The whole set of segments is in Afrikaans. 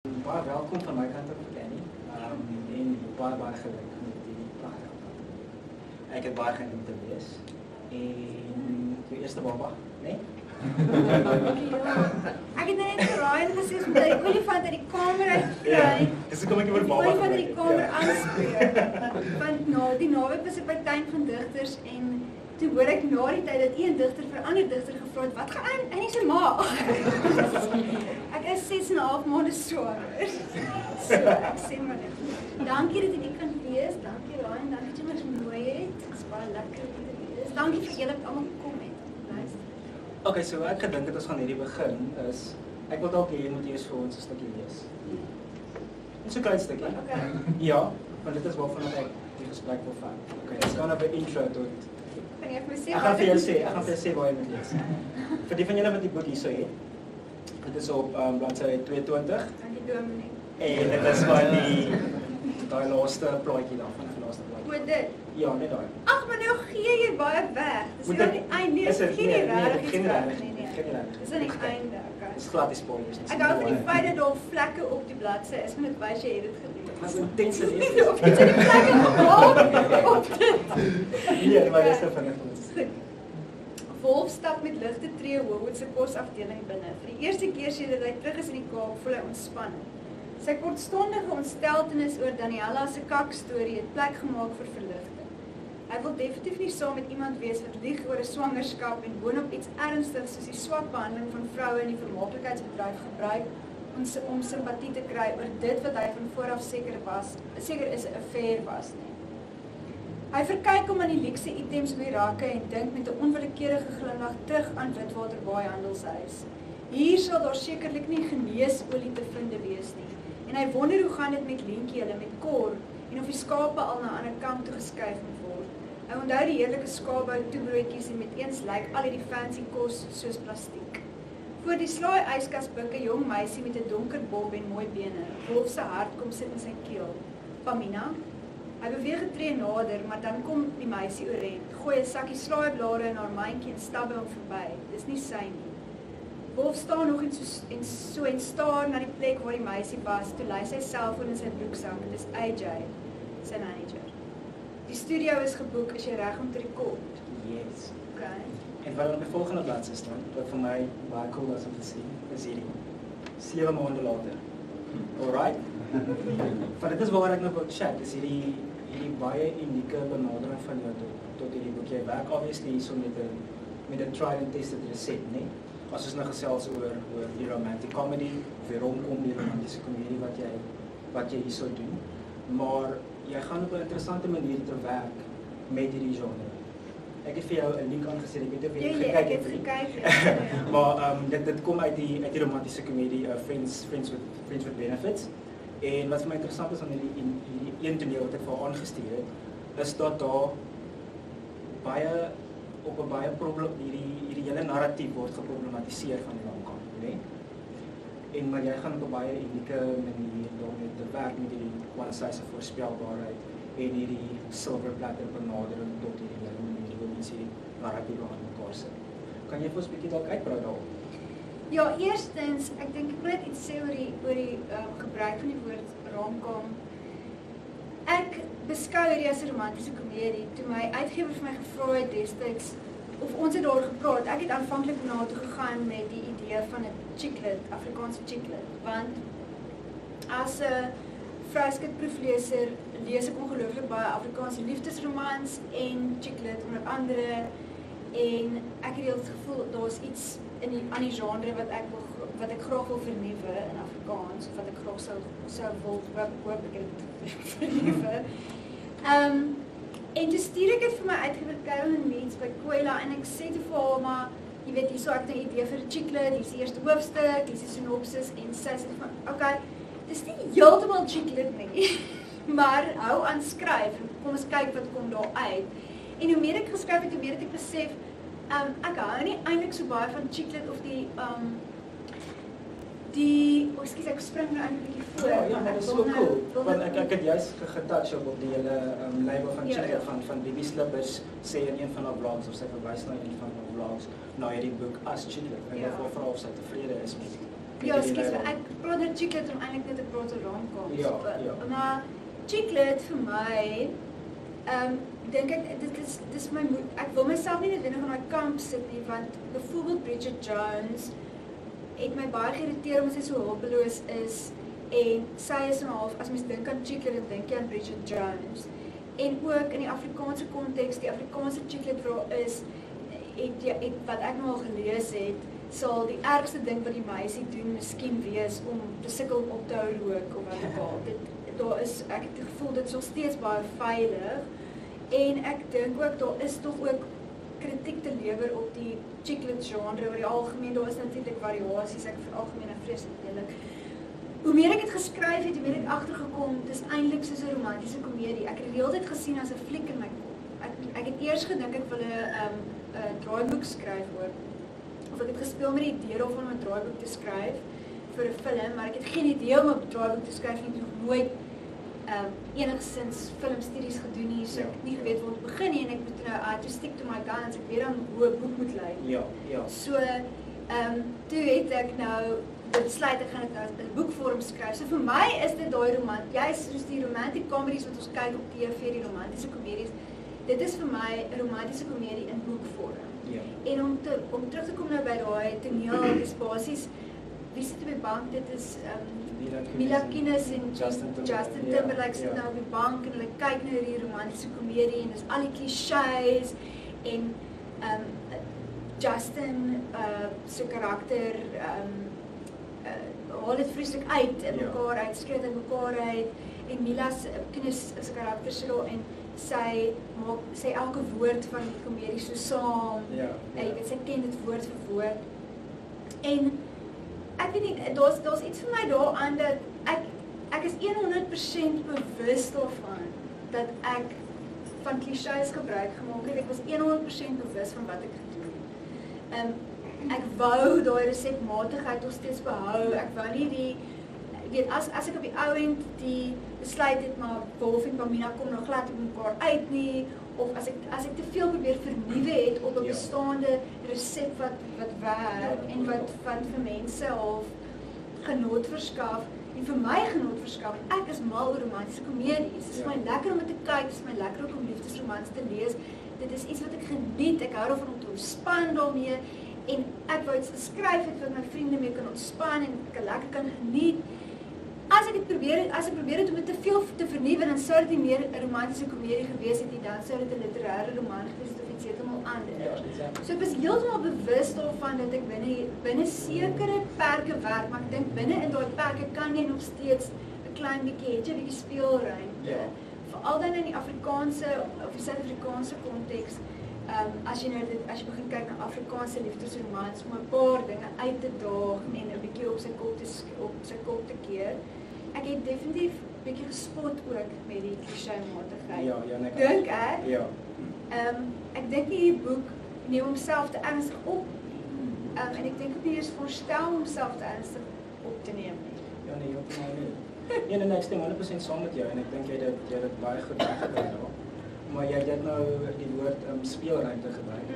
Baie welkom van my kant af, Annie. En baie geluk met die pragtige plan. Ek het baie geniet te wees. En jou eerste baba, nee? Ek het net geraai en gesê om die olifant uit die kamer uit te kry. Dis kom ek oor Die baba. olifant uit die kamer aanspreek. Want die naweek was ek by Tuin van Digters en toe hoor ek na die tyd dat een digter vir 'n ander digter gevra het, wat gaan aan? Annie se ma. Ek is 6,5 maande swanger. So, ek sê maar net. Dankie dat jy dit kan wees. Dankie Ryan, dankie dat jy my genooi het. Dit is baie lekker om te wees. Dankie vir julle wat almal gekom het. Luister. Okay, so ek gedink het ons gaan hierdie begin is ek wil dalk hê jy moet eers vir ons 'n stukkie lees. Dis 'n klein stukkie. Okay. Ja, want dit is waarvan ek die gesprek wil vat. Okay, it's gonna be intro tot Kan jy vir my sê Ek gaan vir jou sê waar jy moet lees. Vir die van julle wat die boek hierso het. Dit is op bladsy 22 Dankie Dominee. en dit is van daai laaste plaatjie daarvan, die laaste plaatjie. Oor dit. Ja, net daai. Ag, maar nou gee jy baie weg. Dis Moet nie aan dit- die einde, is dis dit- geen nee, reg. dit geen reg, geen reg. Dis aan die einde, okay. Dis glad die spoilers. Ek hou van die feit dat daar vlekke op die bladsy is, want dit wys jy het dit gelees. Dit is intens en Nie of jy die vlekke gemaak op dit. Nee, maar dis te vinnig vir ons. Wolf stap met ligte tree Woolworths se kosafdeling binne. Vir die eerste keer sedert hy terug is in die Kaap, voel hy ontspanning. Sy kortstondige ontsteltenis oor Daniella se kakstorie het plek gemaak vir verligting. Hy wil definitief nie saam met iemand wees wat lieg oor 'n swangerskap en boonop iets ernstigs soos die swak behandeling van vroue in die vermaaklikheidsbedryf gebruik om simpatie te kry oor dit wat hy van vooraf seker is 'n affair was nie. Hy verkyk hom aan die luukse items op die rakke en dink met 'n onwillekeurige glimlag terug aan Witwaterbaai handelshuis. Hier sal daar sekerlik nie geneesolie te vind wees nie. En hy wonder hoe gaan dit met Lientjie, hulle met Cor, en of die skape al na 'n ander kant toe geskuif moet word. Hy onthou die heerlike skaapbou toebroodjies en met eens lyk al hierdie fancy kos soos plastiek. Voor die slaai yskas buk 'n jong meisie met 'n donker bob en mooi bene. Wolf se hart kom sit in sy keel. Pamina. Hy beweeg 'n tree nader, maar dan kom die meisie oorent, gooi 'n sakkie slaaiblare in haar mandjie en stap by hom verby. Dis nie sy nie. Wolf staan nog en staar na die plek waar die meisie was, toe lei sy selfoon in sy broeksak. Dis AJ, sy manager. Die studio is geboek, is jy reg om te rekord? Yes. Okay. En wat op die volgende bladsy staan, wat vir my baie cool was om te sien, is hierdie. 7 maande later. Alright. Want dit is waar ek nou wil chat, is hierdie baie unieke benadering van jou tot hierdie boek. Jy werk obviously hierso met 'n tried and tested resept, nee? As ons nou gesels oor die romantic comedy, of die romcom, die romantiese komedie wat jy hierso doen, maar jy gaan op 'n interessante manier te werk met hierdie genre. Ek het vir jou 'n link aangesit, ek weet of jy Ja, ek het gekyk. maar dit kom uit die romantiese komedie Friends with Benefits. En wat vir my interessant is aan hierdie een toneel wat ek vir haar aangestuur het, is dat daar hierdie hele narratief word geproblematiseer van die romcom, né? En maar jy gaan op 'n baie unieke manier daarmee te werk met hierdie one-size voorspelbaarheid en hierdie silver platter benadering tot hierdie hele manier hoe mense die narratief aan mekaar sit. Kan jy vir ons 'n bietjie dalk uitbrei daarop? Ja, eerstens, ek dink ek moet net iets sê oor die gebruik van die woord romcom. Ek beskou hierdie as 'n romantiese komedie. Toe my uitgewer vir my gevra het destyds of ons het daar gepraat. Ek het aanvanklik na toe gegaan met die idee van 'n chicklit, Afrikaanse chicklit, want as 'n vrouskitproefleser lees ek ongelooflik baie Afrikaanse liefdesromans en chicklit onder andere, en ek het het gevoel daar's iets aan die genre wat ek graag wil vernuwe in Afrikaans, of wat ek graag sou wil hoop ek het vernuwe. En toe stuur ek dit vir my uitgewer Carolyn Meets by Kwela en ek sê te vir haar, maar jy weet, hierso ek het 'n idee vir 'n chicklit, hier is die eerste hoofstuk, hier is die synopsis, en sy sê van, okay, dis nie heeltemal chicklit nie, maar hou aan skryf en kom ons kyk wat kom daar uit. En hoe meer ek geskryf het, hoe meer het ek besef, ek hou nie eintlik so baie van chicklit of ekskuus, ek spring nou 'n bietjie voor. Ja, maar dit is so cool, want ek het juist getouch op die hele label van chicklit, van Bibi Slippers sê in een van haar vlogs, of sy verwys na een van haar vlogs, na hierdie boek as chicklit, en ek wil vra of sy tevrede is met Ja, skies, ek praat oor Chiclet om eintlik net te praat oor romcoms. Ja. Maar Chiclet vir my, dink ek, dit is my moed. Ek wil myself nie noodwendig aan daai kamp sit nie, want byvoorbeeld Bridget Jones het my baie geïrriteer omdat sy so hulpeloos is, en sy is half, as mens dink aan Chiclet, dan dink jy aan Bridget Jones. En ook in die Afrikaanse konteks, die Afrikaanse Chiclet verhaal is, wat ek nou al gelees het, sal die ergste ding wat die meisie doen miskien wees om te sukkel om op te hou rook of wat ook al. Ek het die gevoel dit is nog steeds baie veilig, en ek dink ook daar is tog ook kritiek te lewer op die Chiclet genre oor die algemeen. Daar is natuurlik variasies, ek vir algemeen vreeslik eerlik. Hoe meer ek het geskryf het, hoe meer ek agtergekom, dit is eintlik soos 'n romantiese komedie. Ek het die hele tyd gesien as 'n fliek in my kop. Ek het eers gedink ek wil 'n draaiboek skryf hoor. Of ek het gespeel met die idee om 'n draaiboek te skryf vir 'n film, maar ek het geen idee om 'n draaiboek te skryf nie. Ek het nog nooit enigstens filmstudies gedoen nie, so ek het nie geweet waar om te begin nie, en ek moet nou to stick to my guns, ek weet dan hoe 'n boek moet lyk. Ja. So, toe het ek nou besluit ek gaan dit nou in boekvorm skryf. So vir my is dit daai juist soos die romantic comedies wat ons kyk op TV, die romantiese komedies. Dit is vir my 'n romantiese komedie in boekvorm. Ja. En om terug te kom nou by daai toneel, dit is basies, wie sit op die bank? Dit is Mila Kunis en Justin Timberlake sit nou op die bank en hulle kyk na hierdie romantiese komedie en dis al die clichés en Justin se karakter haal dit vreeslik uit in mekaar uit, skryf in mekaar uit, en Mila Kunis se karakter sit daar en sy elke woord van die komedie so saam. Jy weet, sy ken dit woord vir woord. En ek weet nie, daar's iets vir my daaraan dat ek is 100% bewus daarvan dat ek van clichés gebruik gemaak het. Ek was 100% bewus van wat ek gedoen het. Ek wou daai resepmatigheid nog steeds behou. Ek wou nie as ek op die ou end die besluit het, maar Wolf en Pamina kom nog glad op mekaar uit nie, of as ek te veel probeer vernuwe het op 'n bestaande resep wat werk en wat vir mense half genot verskaf, en vir my genot verskaf. Ek is mal oor romantiese komedies. Dit is my lekker om te kyk, dit is my lekker om liefdesromans te lees. Dit is iets wat ek geniet. Ek hou daarvan om te ontspan daarmee, en ek wou iets geskryf het wat my vriende mee kan ontspan en ek lekker kan geniet. As ek probeer het om dit te veel te vernuwe, dan sou dit nie meer 'n romantiese komedie gewees het nie, dan sou dit 'n literêre roman gewees het of iets heeltemal anders. So ek was heeltemal bewus daarvan dat ek binne sekere perke werk, maar ek dink binne in daai perke kan jy nog steeds 'n klein bietjie speelruimte. Veral dan in die Afrikaanse of die Suid-Afrikaanse konteks. As jy begin kyk na Afrikaanse liefdesromans, om 'n paar dinge uit te daag en 'n bietjie op sy kop te keer. Ek het definitief 'n bietjie gespot ook met die cliché-matigheid. Dink ek? Ja. Ek dink die boek neem homself te ernstig op. En ek dink ook nie eens voorstel homself te ernstig op te neem nie. Ja, nee, heeltemal nie. Nee, ek stem 100% saam met jou, en ek dink jy het dit baie goed gedaan. Maar jy het nou die woord speelruimte gebruik.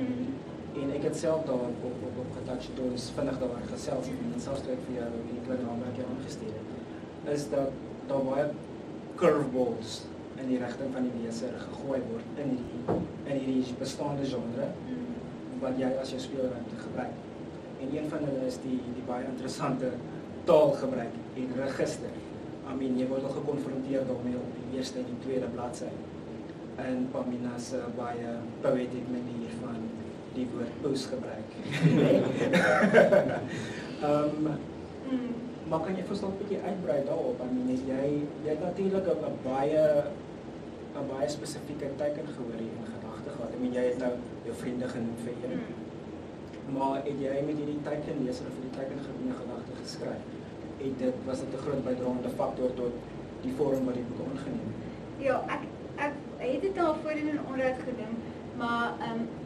En ek het self daar op getouch toe ons vinnig daar gesels het, en selfs toe ek vir jou die klein naamwerkie aangestuur het, is dat daar baie curveballs in die rigting van die leser gegooi word in hierdie bestaande genre, wat jy as jou speelruimte gebruik. En een van hulle is die baie interessante taalgebruik en register. Jy word al gekonfronteer daarmee op die eerste en die tweede bladsy. En Pamina se baie poetic manier van die woord poes gebruik. Maar kan jy vast nog 'n bietjie uitbrei daarop? Jy het natuurlik 'n baie spesifieke teiken gehoor en gedagte gehad. Jy het nou jou vriende genoem vir een. Maar het jy met hierdie teikenleser of die teikengebiede gedagte geskryf? Was dit 'n groot bydraende faktor tot die vorm wat die boek aangeneem het? Ja, ek het dit al voorheen in onderhoud gedoen, maar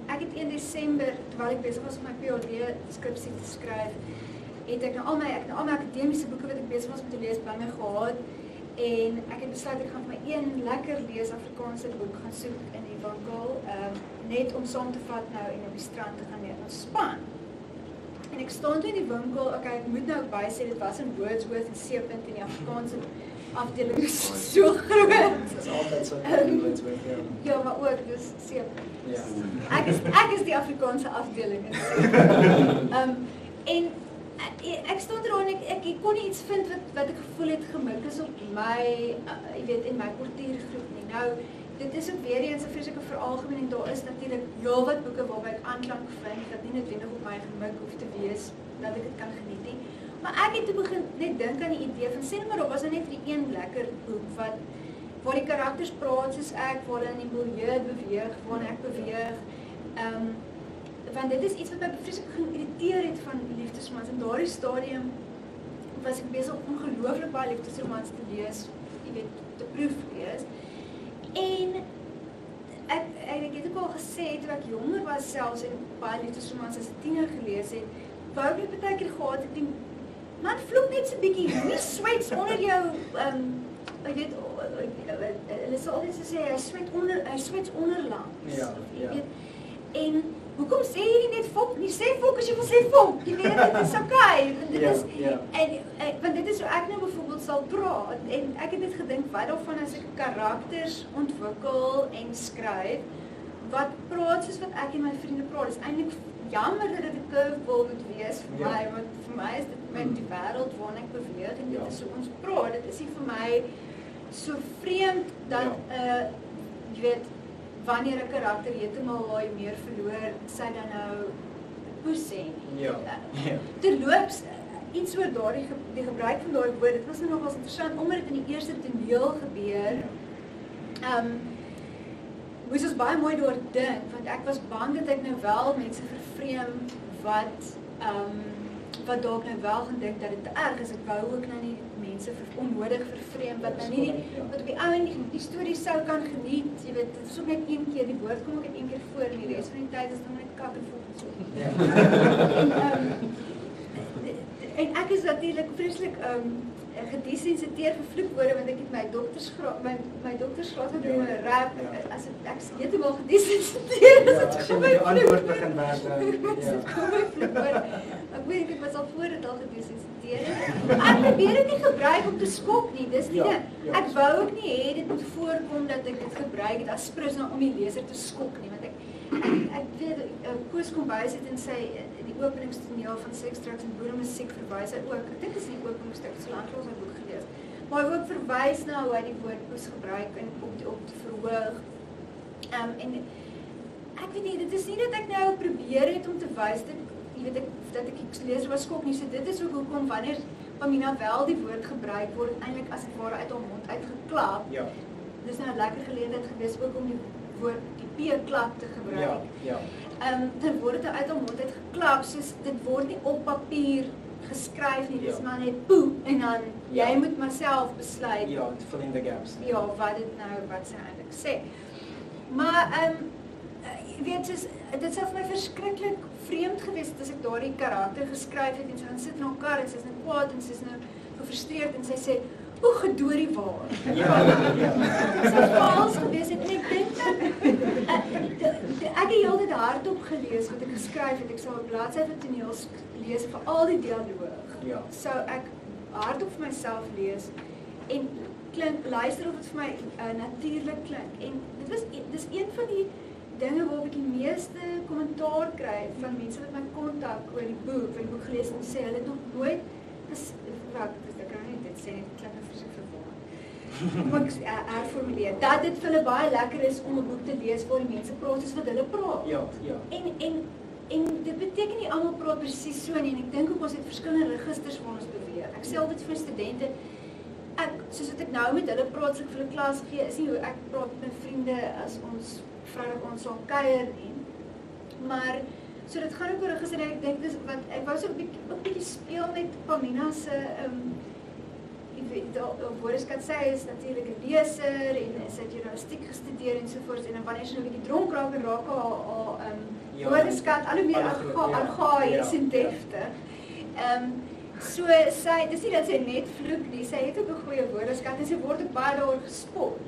ek het 1 Desember, terwyl ek besig was om my PhD-skripsie te skryf, het ek nou al my akademiese boeke wat ek besig was om te lees by my gehad, en ek het besluit ek gaan vir my een lekker lees Afrikaanse boek gaan soek in die winkel, net om saam te vat nou en op die strand te gaan weer ontspan. En ek staan toe in die winkel, okay, ek moet nou bysê, dit was in Wordsworth en Seepunt en die Afrikaanse afdeling is so groot. Dit is altyd so Wordsworth, ja. Ja, maar ook, dis Seepunt. Ja. Ek is die Afrikaanse afdeling in Seepunt. En ek stond er en ek kon nie iets vind wat ek gevoel het gemik is op my, jy weet, in my portiergroep nie. Nou, dit is ook weer eens 'n vreeslike veralgemening, daar is natuurlik heelwat boeke waarby ek aanklank vind, wat nie noodwendig op my gemik hoef te wees, dat ek dit kan geniet nie. Maar ek het toe begin net dink aan die idee van, sê maar, daar was net die een lekker boek, waar die karakters praat soos ek, waar hulle in die milieu beweeg, waar ek beweeg, want dit is iets wat my vreeslik geïrriteer het van liefdesromans. In daardie stadium was ek besig om ongelooflik baie liefdesromans te lees, jy weet, te proef lees. En ek het ook al gesê, toe ek jonger was selfs en baie liefdesromans as 'n tiener gelees het, wou ek net baie keer gehad het, man, vloek net so 'n bietjie, nie sweats onder jou, ek weet, hulle sal altyd sê, hy sweats onderlangs. Ja, jy weet, en hoekom sê jy nie net fok? Nie sê fok as jy wil sê fok. Jy weet, dit is okay. Want dit is hoe ek nou byvoorbeeld sal praat. En ek het net gedink, wat daarvan as ek karakters ontwikkel en skryf, wat praat soos wat ek en my vriende praat. Dit is eintlik jammer dat dit 'n curveball moet wees vir my, want vir my is dit met die wêreld waarin ek beweeg en dit is hoe ons praat. Dit is nie vir my so vreemd dat, jy weet, wanneer 'n karakter heeltemal waar jy meer verloor, sy dan nou poes sê nie. Terloops, iets oor die gebruik van daardie woord, dit was nou nogals interessant, omdat dit in die eerste toneel gebeur, moes ons baie mooi daar dink, want ek was bang dat ek nou wel mense vervreem wat dalk nou wel gaan dink dat dit te erg is. Ek wou ook nou nie mense onnodig vervreem, wat nou nie, wat op die ou en die storie sou kan geniet, jy weet, dit is ook net een keer, die woord kom ook net een keer voor, en die rest van die tyd is dan net kak en volk en so. En ek is natuurlijk vreeslik gedesensiteerd vir vloekwoorde, want ek het my doktersgraad wat doen in rap, as ek heeltemal gedesensiteerd is, as jy met die antwoord begin werk, ek weet ek was al voor dit al gedesensiteerd. Ek probeer dit nie gebruik om te skok nie, dis nie, ek wou ook nie hê dit moet voorkom dat ek dit gebruik het as prins om die leser te skok nie, want ek weet, Koos Kombuis het in sy die openingstoneel van Sex, Drugs en Boeremusiek verwys hy ook, ek dink is die openingstuk, so lank ons het boek gelees, maar hy ook verwys na hoe hy die woord Koos gebruik en op te verhoog. En ek weet nie, dit is nie dat ek nou probeer het om te wys dat ek lees was skok nie, so dit is ook hoekom wanneer Pamina wel die woord gebruik word, eintlik as het ware uit haar mond uitgeklap. Dis nou 'n lekker geleentheid gewees ook om die woord die P-klap te gebruik. Dan word dit uit haar mond uitgeklap, soos dit word nie op papier geskryf nie, dis maar net poe, en dan jy moet maar self besluit. Fill in the gaps. Wat sy eintlik sê. Maar, jy weet, dit sou vir my verskriklik vreemd gewees het as ek daardie karakter geskryf het en sy gaan sit in haar kar en sy is nou kwaad en sy is nou gefrustreerd en sy sê, hoe gedoorie waar. Sy is vals gewees het en ek dink dat ek het heel dit hardop gelees wat ek geskryf het, ek sal 'n bladsy van toneel lees vir al die dialoog. Sou ek hardop vir myself lees en luister of het vir my natuurlik klink. En dis een van die dinge waarop ek die meeste kommentaar kry van mense wat my kontak oor die boek gelees en sê, hulle het nog nooit, ek kan nie dit sê, dit klink nou vreeslik verwond. Maar ek herformuleer, dat dit vir hulle baie lekker is om 'n boek te lees waar die mense praat soos wat hulle praat. En dit beteken nie almal praat presies so nie, en ek dink ook ons het verskillende registers waar ons beweeg. Ek sê altyd vir studente, soos wat ek nou met hulle praat, as ek vir hulle klas gee, is nie hoe ek praat met my vriende as ons vrydag ons sal kuier nie. Maar, so dit gaan ook oor register, en ek dink, want ek wou so 'n bietjie speel met Pamina se, woordeskat, sy is natuurlik 'n leser, en sy het journalistiek gestudeer en sovoorts, en wanneer sy nou 'n bietjie dronk raak en raak haar woordeskat al hoe meer argaïs en deftig. So sy, dis nie dat sy net vloek nie, sy het ook 'n goeie woordeskat en sy word ook baie daar gespot.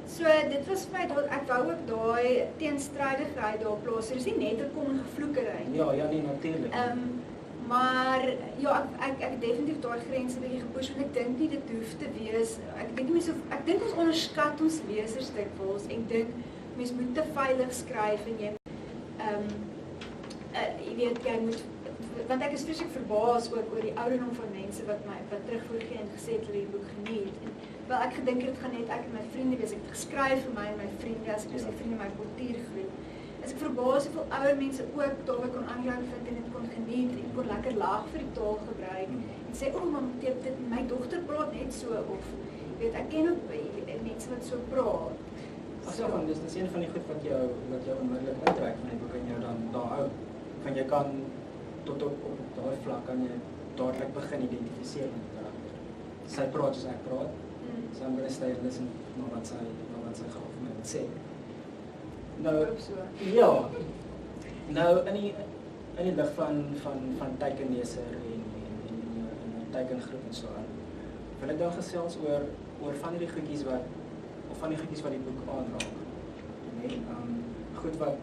So dit was vir my, ek wou ook daai teenstrydigheid daar plaas, so dis nie net 'n kom en gevloekery nie. Nee, natuurlik. Maar ja, ek definitief daai grense 'n bietjie gepush, want ek dink nie dit hoef te wees. Ek dink ons onderskat ons lesers dikwels. Ek dink mens moet te veilig skryf en jy jy weet jy moet, want ek is vreeslik verbaas ook oor die ouderdom van mense wat terugvoer gee en gesê het hulle die boek geniet. En wel ek gedink het gaan net ek en my vriende wees, ek het geskryf vir my en my vriende, as ek my vriende my kultuurgroep. As ek verbaas hoeveel ouer mense ook daarby kon aanklank vind en dit kon geniet en kon lekker lag vir die taal gebruik en sê, mam, dit my dogter praat net so, of weet ek ken ook mense wat so praat. Van, dis een van die goed wat jou onmiddellik uittrek van die boek en jou dan daar hou. Van jy kan tot op daai vlak kan jy dadelik begin identifiseer met die karakter. Sy praat soos ek praat. So I'm gonna stay and listen na wat sy gaan vir my sê. Nou, ja. Nou in die lig van teikenleser en teikengroep en so aan. Wil ek dan gesels oor van die goedjies wat die boek aanraak. Nee, goed wat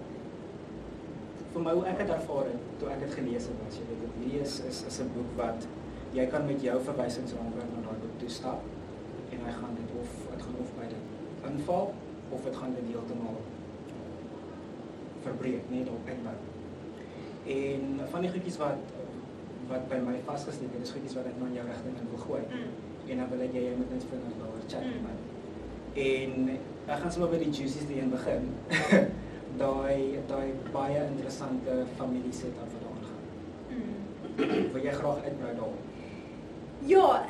vir my hoe ek het ervaar het toe ek het gelees het, as jy weet, hierdie is 'n boek wat jy kan met jou verwysingsraamwerk na daai boek toe stap en hy gaan dit of by dit inval of dit gaan dit heeltemal verbreek, nee, dalk uitbou. En van die goedjies wat by my vasgesteek het, is goedjies wat ek nou in jou rigting wil gooi. En dan wil ek jy moet net vinnig daaroor chat met my. En ek gaan sommer by die juicies die in begin. daai baie interessante familie setup wat daar aangaan. Wil jy graag uitbrei daarop? Ja,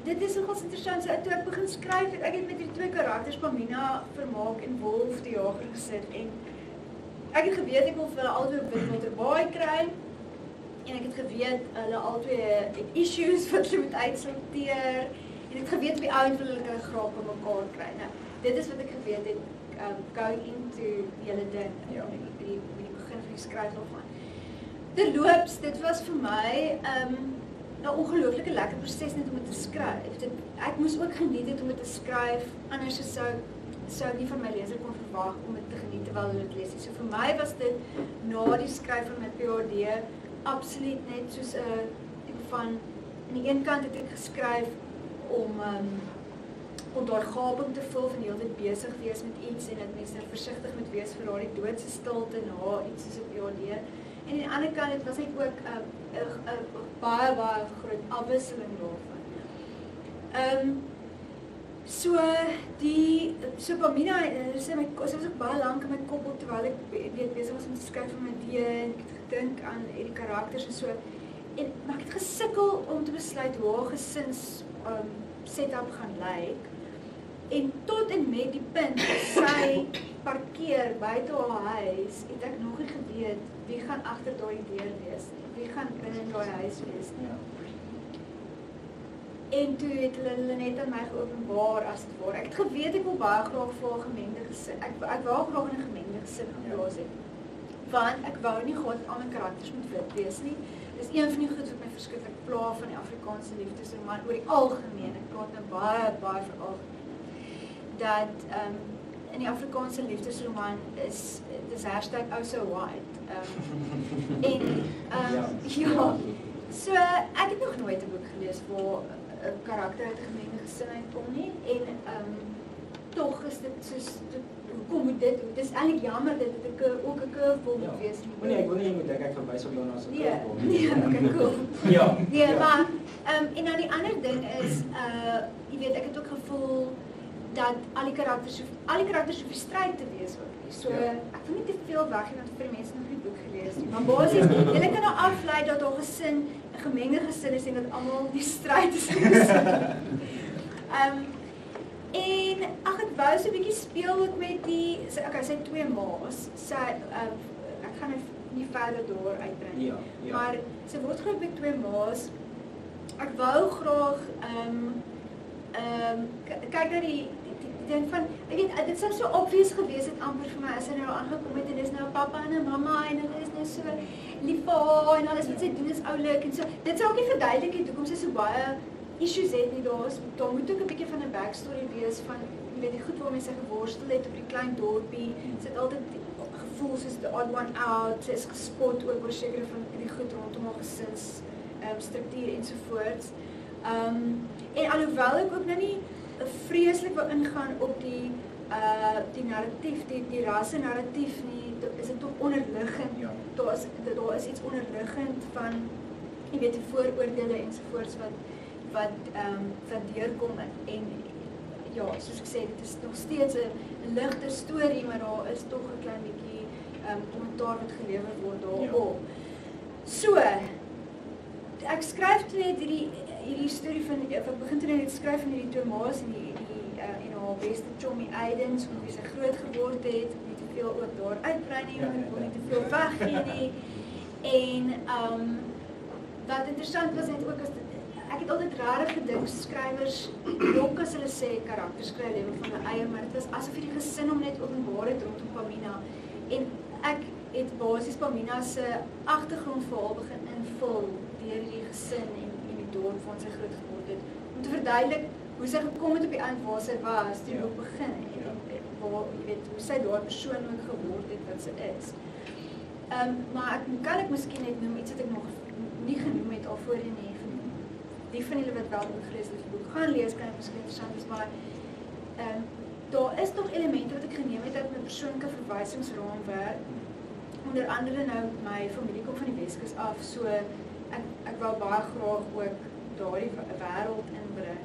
dit is nogals interessant. So toe ek begin skryf het, ek het met die twee karakters Pamina Vermaak en Wolf die jager gesit en ek het geweet ek wil vir hulle albei op Witwaterbaai kry en ek het geweet hulle albei het issues wat hulle moet uitsorteer en ek het geweet op die ouend wil hulle graag by mekaar kry. Nou, dit is wat ek geweet het going into die hele ding die begin van die skryf daarvan. Terloops, dit was vir my 'n ongelooflike lekker proses net om dit te skryf. Ek moes ook geniet het om dit te skryf, anders sou nie van my leser kon verwag om dit te geniet terwyl hulle dit lees. So vir my was dit na die skryf van my PhD absoluut net soos 'n tipe van aan die een kant het ek geskryf om daar gaping te vul van die hele tyd besig wees met iets en dat mense versigtig moet wees vir daardie doodse stilte na iets soos 'n PhD. En aan die ander kant het was net ook 'n baie groot afwisseling daarvan. So Pamina sê sy was ook baie lank in my kop terwyl ek besig was om te skryf vir my D en ek het gedink aan die karakters en so. Maar ek het gesukkel om te besluit hoe haar gesins setup gaan lyk. En tot en met die punt sy parkeer buite haar huis, het ek nog nie geweet wie gaan agter daai deur wees, wie gaan binne in daai huis wees nie. En toe het hulle net aan my geopenbaar as dit ware. Ek het geweet ek wil baie graag vir 'n gemengde gesin. Ek wou graag in 'n gemengde gesin geplaas het. Want ek wou nie gehad al my karakters moet wit wees nie. Dis een van die goed wat my verskriklik pla van die Afrikaanse liefdesroman oor die algemeen. Ek praat nou baie veral dat in die Afrikaanse liefdesroman dis # oh so white. Ja. So ek het nog nooit 'n boek gelees waar 'n karakter uit 'n gemengde gesin uitkom nie en tog is dit soos hoekom moet dit? Dis eintlik jammer dat dit ook 'n curveball moet wees nie. Nee, ek wil nie jy moet dink ek verwys op jou na so 'n curveball nie. Nee, okay, cool. Ja. Nee, maar en dan die ander ding is jy weet ek het ook gevoel dat al die karakters hoef stryd te wees ook nie. So ek wil nie te veel weggee want vir mense nog nie die boek gelees nie. Maar basies, jy kan nou aflei dat haar gesin 'n gemengde gesin is en dat almal die stryd is. En ek wou so 'n bietjie speel ook met sy het twee ma's. Ek gaan nie verder daar uitbrei nie. Ja. Maar sy word groot met twee ma's. Ek wou graag kyk na die ding van, ek weet, dit sou so obvious gewees het amper vir my as sy nou aangekom het en dis nou 'n pappa en 'n mamma en hulle is nou so lief vir haar en alles wat sy doen is oulik en so. Dit sou ook nie verduidelik het hoekom sy so baie issues het nie. Daar moet ook 'n bietjie van 'n backstory wees van, jy weet, die goed waarmee sy geworstel het op die klein dorpie. Sy het altyd gevoel soos the odd one out. Sy is gespot ook oor sekere van die goed rondom haar struktuur ensovoorts. En alhoewel ek ook nou nie vreeslik wil ingaan op die narratief, die rasse narratief nie, is dit ook onderliggend. Ja. Daar is iets onderliggend van, jy weet, die vooroordele ensovoorts wat deurkom en ja, soos ek sê, dit is nog steeds 'n ligte storie, maar daar is tog 'n klein bietjie kommentaar wat gelewer word daarop. So, ek skryf toe net hierdie storie van, ek begin toe net skryf van hierdie twee ma's en haar beste chommy Aidens, hoe sy groot geword het, nie te veel ook daar uitbrei nie, want ek wil nie te veel weggee nie. En wat interessant was net ook, ek het altyd rare gedink, skrywers, ook as hulle sê karakters skryf lewe van hulle eie, maar dit was asof hierdie gesin om net openbaarheid rondom Pamina. En ek het basies Pamina se agtergrondverhaal begin invul deur die gesin en die dorp waar sy groot geword het, om te verduidelik hoe sy gekom het op die eind waar sy was, die boek begin, en waar, jy weet, hoe sy daar persoonlik geword het wat sy is. Maar kan ek miskien net noem iets wat ek nog nie genoem het al voorheen nie, die van julle wat wel begreeslik die boek gaan lees, kan ek miskien interessant is, maar daar is nog elemente wat ek geneem het uit my persoonlike verwysingsraamwerk, onder andere nou my familie kom van die Weskus af, so ek wou baie graag ook daardie wêreld inbring.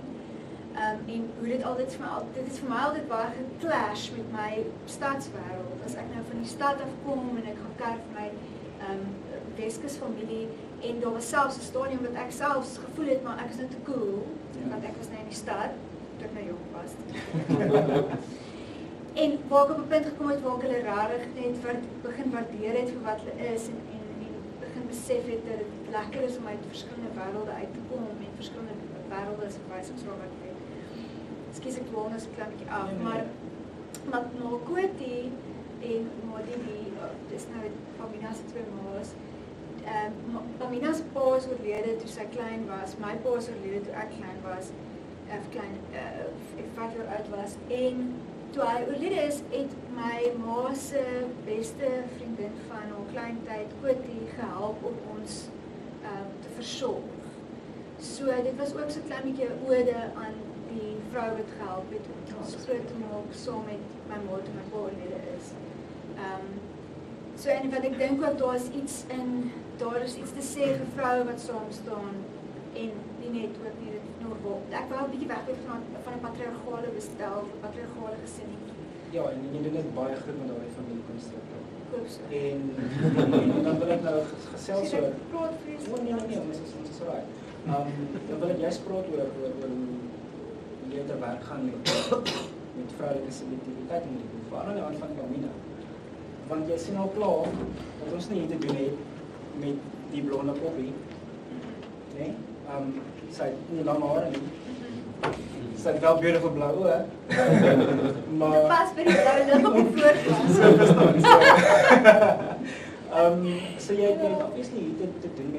En hoe dit altyd dit is vir my altyd baie geclash met my stadswêreld. As ek nou van die stad afkom en ek gaan kyk vir my Weskus familie, en daar was selfs 'n stadium wat ek selfs gevoel het, maar ek is nou te cool, want ek was nou in die stad, toe ek nou jong was. En waar ek op 'n punt gekom het, waar ek hulle rarig net begin waardeer het vir wat hulle is, en begin besef het dat dit lekker is om uit verskillende wêrelde uit te kom, en verskillende wêrelde as verwysingsraamwerk het. Ekskuus, ek dwaal nou so 'n klein bietjie af, maar Koti en Modini, dis nou Pamina se twee ma's. Pamina se pa is oorlede toe sy klein was, my pa is oorlede toe ek klein was, ek 5 jaar oud was, en toe hy oorlede is, het my ma se beste vriendin van haar klein tyd, Koti, gehelp om ons te versorg. So dit was ook so 'n klein bietjie 'n ode aan die vrou wat gehelp het om ons groot te maak, saam met my ma toe my pa oorlede is. So en wat ek dink ook, daar is iets te sê vir vroue wat saam staan, en nie net ook nie dit nog wil. Ek wou 'n bietjie wegweef van 'n patriargale bestel, patriargale gesin. Ja, en jy doen dit baie goed met daardie familiekonstrukt. Koop so. En dan wil ek nou gesels oor. Praat vreeslik. Nee, ons is reg. Dan wil ek juist praat oor hoe jy te werk gaan met vroulike sensitiwiteit in die boek, veral aan die hand van Pamina. Want jy sien al klaar dat ons nie hier te doen het met die blonde poppie, nee? Sy het nie lang hare nie. Sy het wel beautiful blou oë, maar Dit pas by die blou lig op die voorkant. So verstaan. So jy het obviously hier te doen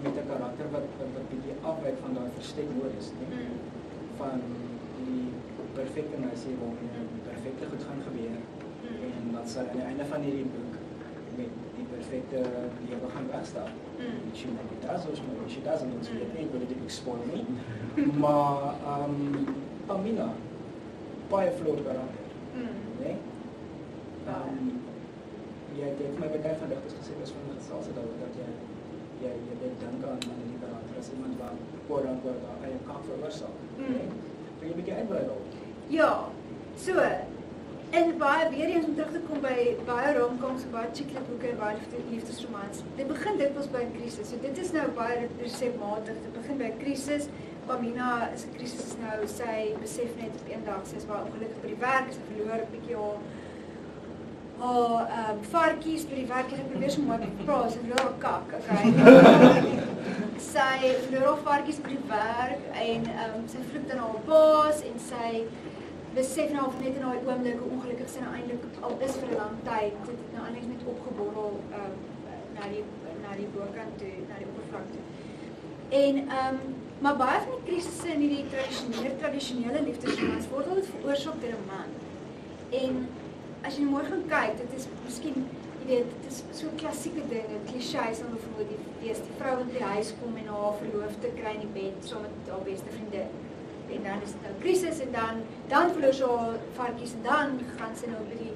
met 'n karakter wat bietjie afwyk van daai versteekwoordes, nee? Van die perfekte meisie waar die perfekte goed gaan gebeur, en dat sy aan die einde van hierdie boek met die perfekte lewe gaan wegstap. She maybe does, or maybe she doesn't, ons weet nie, ek wil dit nie spoil nie. Maar Pamina, baie vloot karakter, nee? Jy het my baie van digters gesê, was van gesels het daaroor, dat jy dink aan die karakter as iemand wat quote-unquote haar eie kak veroorsaak, nee? Wil jy 'n bietjie uitbrei daarop? Ja, so, en weer eens om terug te kom by baie romcoms, baie chicklit-boeke en baie liefdesromans. Dit begin dikwels by 'n krisis. So dit is nou baie resepmatig. Dit begin by 'n krisis. Pamina is 'n krisis nou. Sy besef net op eendag sy is baie ongelukkig by die werk. Sy verloor 'n bietjie haar varkies by die werk. Ek probeer so mooi praat. Sy verloor haar kak, okay. Sy verloor haar varkies by die werk en sy vloek dan haar baas en sy besef nou net in daai oomblik hoe ongelukkig sy nou eintlik al is vir 'n lang tyd. Dit het nou eintlik net opgeborrel na die bokant toe, na die oppervlak toe. En maar baie van die krisisse in hierdie tradisionele liefdesromans word altyd veroorsaak deur 'n man. En as jy mooi gaan kyk, dit is miskien, jy weet, dit is so klassieke dinge, clichés dan bijvoorbeeld die vrou wat by die huis kom en haar verloofde kry in die bed, saam met haar beste vriendin. En dan is dit nou krisis en dan verloor sy haar varkies en dan gaan sy nou by die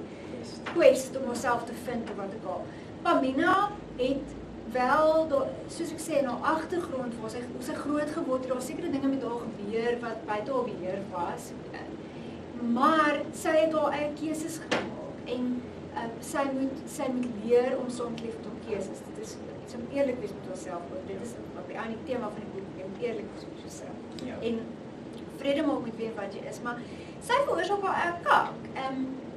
quest om haarself te vind of wat ook al. Pamina het wel, soos ek sê, in haar agtergrond waar sy groot geword het, daar sekere dinge met haar gebeur wat buite haar beheer was. Maar sy het haar eie keuses gemaak en sy moet leer om soms lief te keuses. Dit is iets om eerlik wees met haarself. Dit is op die einde tema van die boek, jy moet eerlik wees met jouself. Ja. En vrede maak met wie en wat jy is, maar sy veroorsaak haar eie kak.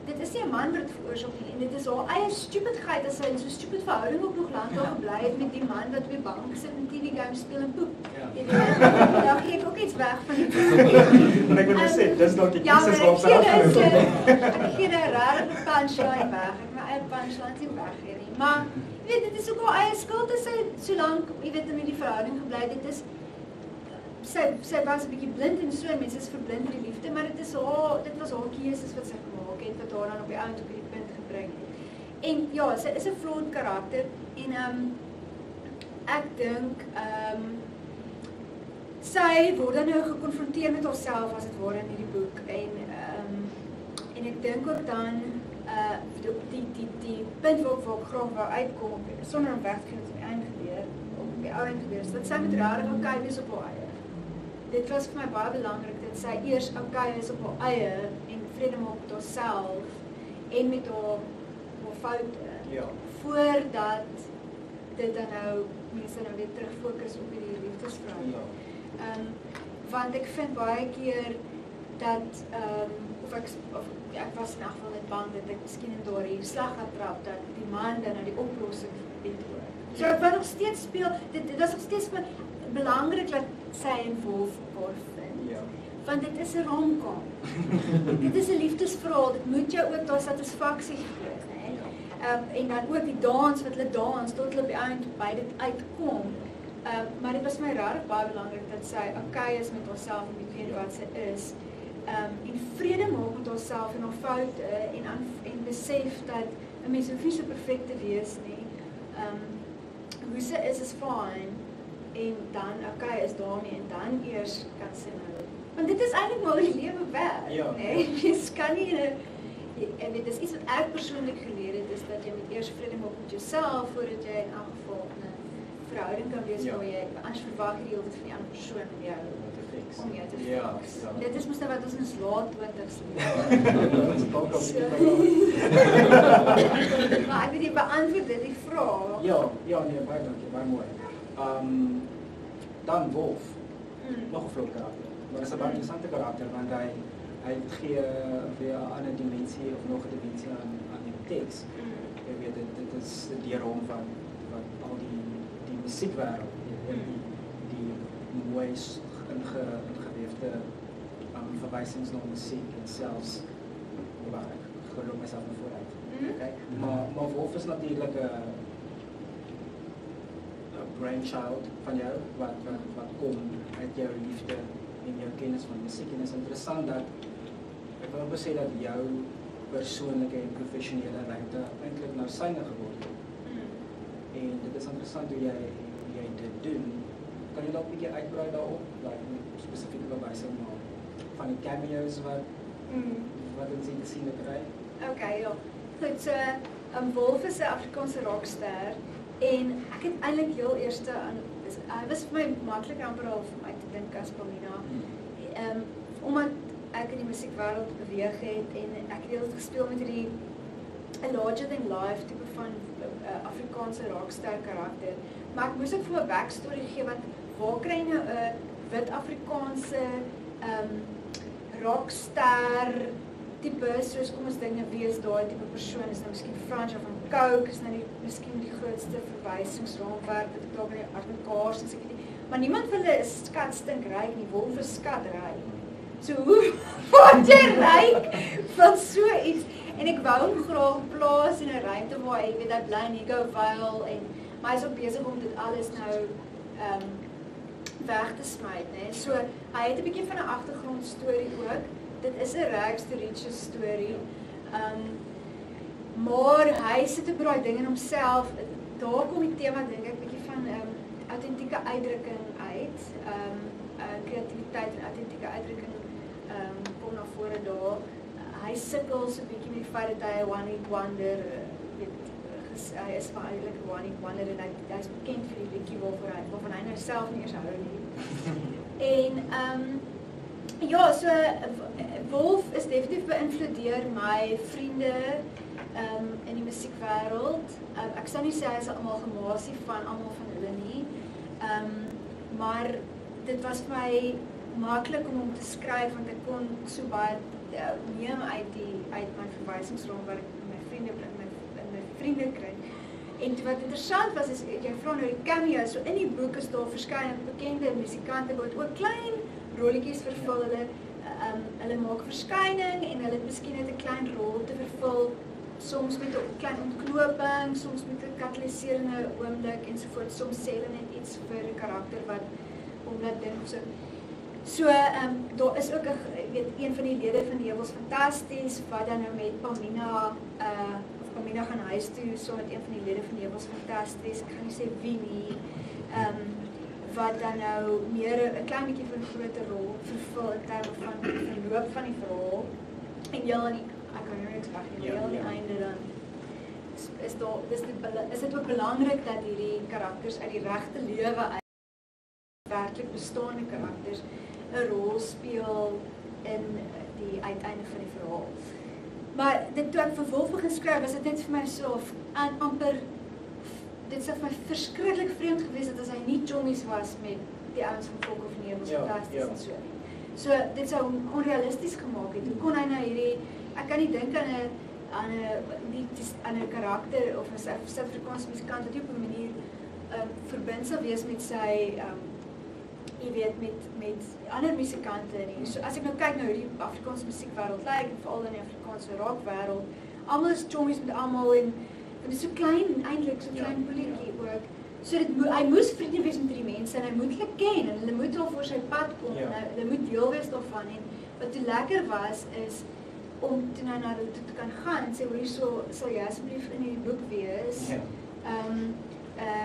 Dit is nie 'n man wat dit veroorsaak nie, en dit is haar eie stupidheid as sy in so stupid verhouding ook nog lank al gebly het met die man wat op die bank sit en TV games speel en poep. Ja. Daar gee ek ook iets weg van die boek. Maar ek wil net sê, dis dalk die Ja, maar kieses waarop sy ek afgeloop. gee 'n rare punchline weg. Ek my eie punchlines nie weggee nie. Maar jy weet, dit is ook haar eie skuld as sy so lank, jy weet, in die verhouding gebly het. Dit is sy was 'n bietjie blind en so, mense is verblind vir die liefde, maar dit was haar keuses wat sy gemaak het wat haar dan op die ount op hierdie punt gebring het. En ja, sy is 'n flawed karakter en ek dink sy word dan nou gekonfronteer met haarself as dit ware in hierdie boek en ek dink ook dan die punt waar ek graag wou uitkom sonder om weg te gaan tot die einde gebeur op die ount gebeur is dat sy met regtig okay wees op haar eie. Dit was vir my baie belangrik dat sy eers okay is op haar eie en vrede maak met haarself en met haar foute. Ja. Voordat dit dan nou mense nou weer terug fokus op die liefdesverhouding. Ja. Want ek vind baie keer dat ek was in elk geval net bang dat ek miskien in daardie slag gaan trap dat die man dan nou die oplossing vind hoor. So ek wil nog steeds speel, dit is nog steeds belangrik dat sy en Wolf mekaar vind. Ja. Want dit is 'n rom-com. Dit is 'n liefdesverhaal, dit moet jou ook daar satisfaksie gee, né? En dan ook die dans wat hulle dans tot hulle by dit uitkom. Maar dit was my regtig baie belangrik dat sy okay is met haarself en met weet wat sy is. En vrede maak met haarself en haar foute en besef dat 'n mens hoef nie so perfek te wees nie. Hoe sy is fine en dan okay is daarmee en dan eers kan sy nou. Want dit is eintlik maar die lewe werk, Ja. né? Jy kan nie en dit is iets wat ek persoonlik geleer het is dat jy moet eers vrede maak met jouself voordat jy in elk geval 'n verhouding kan wees waar jy anders verwag jy die hele tyd van die ander persoon om jou te fix. Ja. Dit is mos nou wat ons in ons laat 20's leer. Ons dalk al bietjie Maar ek weet jy beantwoord dit die vraag. Ja, nee, baie dankie, baie mooi. Dan Wolf, nog 'n vlot karakter. Maar dit is 'n baie interessante karakter want hy gee weer 'n ander dimensie of nog 'n dimensie aan die teks. Jy weet dit is deur hom van al die musiekwêreld, die mooi ingeweefde verwysings na musiek en selfs waar ek geloof myself na vooruit. Okay? Maar Wolf is natuurlik 'n brainchild van jou wat kom uit jou liefde en jou kennis van musiek en is interessant dat ek wil ook sê dat jou persoonlike en professionele ruimte eintlik nou syne geword het. En dit is interessant hoe jy dit doen. Kan jy dalk 'n bietjie uitbrei daarop, like spesifiek verwysing na van die cameos wat ons in die scene kry? Okay, ja. Goed, so Wolf is 'n Afrikaanse rockster en ek het eintlik heel eerste hy was vir my maklik amper al vir my te dink as Pamina. Omdat ek in die musiekwêreld beweeg het en ek het heeltyd gespeel met hierdie 'n larger than life tipe van Afrikaanse rockster karakter. Maar ek moes ook vir my backstory gee want waar kry jy nou 'n wit Afrikaanse rockster tipe soos kom ons dink nou wie is daai tipe persoon is nou miskien Frans of van Coke is nou miskien die grootste verwysingsraamwerk wat ek dalk in die hartmekaar sien ek weet nie maar niemand wil 'n skat stink ryk nie Wolf is skat ryk. So hoe word jy ryk van so iets en ek wou hom graag plaas in 'n ruimte waar hy weet hy bly in Ego Vale en maar hy is ook besig om dit alles nou weg te smyt, né? So hy het 'n bietjie van 'n agtergrondstorie ook. Dit is 'n rags to riches storie. Maar hy sit op daai ding in homself. Daar kom die tema dink ek bietjie van autentieke uitdrukking uit. Kreatiwiteit en autentieke uitdrukking kom na vore daar. Hy sukkel so 'n bietjie met die feit dat hy 'n one-hit wonder, hy is eintlik 'n one-hit wonder en hy is bekend vir die liedjie waarvan hy nou self nie eens hou nie. En ja, so Wolf is definitief beïnvloed deur my vriende in die musiekwêreld. Ek sou nie sê hy is almal gemasie van almal van hulle nie. Maar dit was vir my maklik om te skryf want ek kon so baie neem uit my verwysingsraam waar ek my vriende kry. En wat interessant was is jy vra nou die cameo's, so in die boek is daar verskeie bekende musikante wat ook klein rolletjies vervul. Hulle maak verskyning en hulle het miskien net 'n klein rol te vervul, soms met 'n klein ontknoping, soms met 'n kataliserende oomblik ensovoorts. Soms sê hulle net iets vir 'n karakter wat omdat ding of so. So daar is ook een van die lede van die was fantasties wat dan nou met Pamina gaan huis toe, so met een van die lede van die was fantasties. Ek gaan nie sê wie nie. Wat dan nou meer 'n klein bietjie van 'n groter rol vervul in terme van die verloop van die verhaal. En jy aan die ek kan nou niks wag nie. Aan die einde dan is dit ook belangrik dat hierdie karakters uit die regte lewe uit werklik bestaande karakters 'n rol speel in die uiteinde van die verhaal. Maar dit toe ek vir Wolf begin skryf, was dit net vir my so amper dit sou vir my verskriklik vreemd gewees het as hy nie chommies was met die ouens van Volk of Nee, was fantasties en so. So dit sou onrealisties gemaak het. Hoe kon hy nou hierdie ek kan nie dink aan 'n karakter of 'n Suid-Afrikaanse musikant wat op 'n manier verbind sou wees met sy jy weet met ander musikante nie. So as ek nou kyk na hoe die Afrikaanse musiekwêreld lyk, veral in die Afrikaanse rockwêreld, almal is chommies met almal en dit is so klein eintlik, so klein bulletjie ook. So hy moes vriende wees met die mense en hy moet hulle ken en hulle moet al voor sy pad kom en hulle moet deel wees daarvan. En wat toe lekker was is om toe nou na hulle toe te kan gaan en sê hoor hierso sal jy asseblief in hierdie boek wees.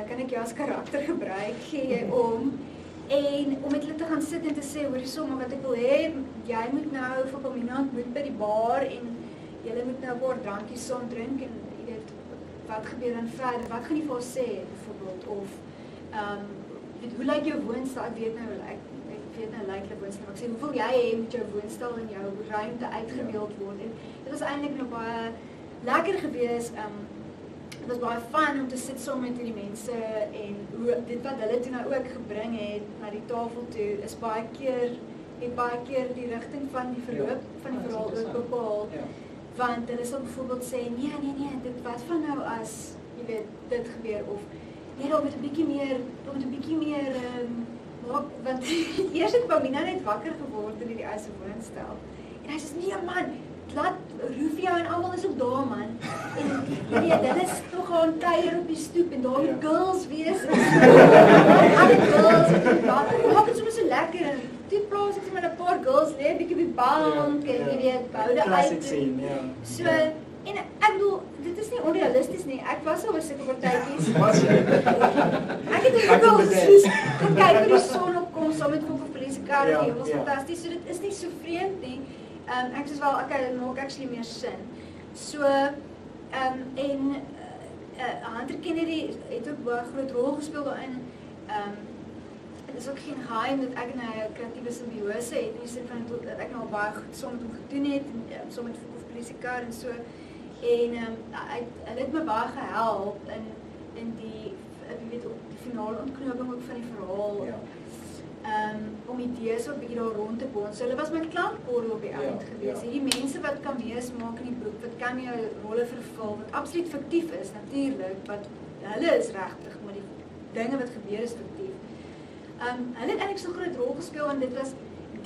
Kan ek jou as karakter gebruik, gee jy om. En om met hulle te gaan sit en te sê, hoor hierso, maar wat ek wil hê, jy moet nou vir Pamina ontmoet by die bar en julle moet nou 'n paar drankies saam drink en jy weet, wat gebeur dan verder? Wat gaan jy vir haar sê byvoorbeeld of hoe lyk jou woonstel? Ek weet nou lyk jou woonstel, maar ek sê hoeveel jy hê moet jou woonstel en jou ruimte uitgebeeld word. En dit was eintlik nog baie lekker gewees. Dit was baie fun om te sit saam met die mense en hoe dit wat hulle toe nou ook gebring het na die tafel toe is baie keer die rigting van die verloop van die verhaal ook bepaal. Want hulle sal byvoorbeeld sê nee, dit wat van nou as jy weet dit gebeur of nee, daar moet 'n bietjie meer maak want eers het Pamina net wakker geword in die ou se woonstel. En hy sê nee man, laat Rufia en almal is ook daar man. En nee, dit is tog al 'n kuier op die stoep en daar moet girls wees. Alle girls. Maak dit sommer so lekker. Toe plaas ek met 'n paar girls lê 'n bietjie op die bank en jy weet boude uit. So en ek bedoel dit is nie onrealisties nie. Ek was al oor sulke partytjies. Ek het ook kyk hoe die son opkom saam met Volkspolisie dit was fantasties. So dit is nie so vreemd nie. Ek sê wel, okay, dit maak actually meer sin. So, Hunter Kennedy het ook baie groot rol gespeel daarin. Het is ook geen geheim dat ek nou 'n kreatiewe simbiose het, in die sin van dat ek nou baie goed saam met hom gedoen het, saam met Volkspolisie en so. En hulle het my baie gehelp in die, jy weet, op die finale ontknoping ook van die verhaal. Om idees ook bietjie daar rond te bons. So hulle was my klankbord op die eind gewees. Hierdie mense wat kan wees maak in die boek, wat kan jou rolle vervul, wat absoluut fiktief is natuurlik, wat hulle is regtig, maar die dinge wat gebeur is fiktief. Hulle het eintlik so 'n groot rol gespeel want dit was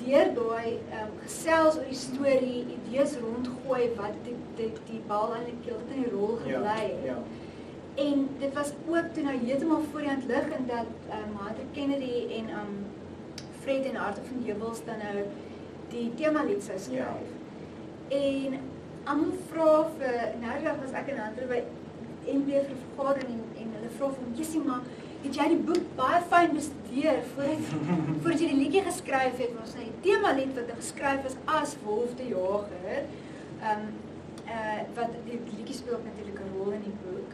deur daai gesels oor die storie, idees rondgooi wat die bal eintlik heeltyd in die rol gebly het. En dit was ook toe nou heeltemal voor die hand lig en dat Hunter Kennedy en Fred en Art van Jewels dan nou die tema lied sou skryf. En almal vra vir, nou was ek in Andre by NB vir 'n vergadering en hulle vra vir hom, Jessie, maar het jy die boek baie fyn bestudeer voordat jy die liedjie geskryf het? Ons het 'n temalied wat geskryf is as Wolf die Jager, wat die liedjie speel natuurlik 'n rol in die boek.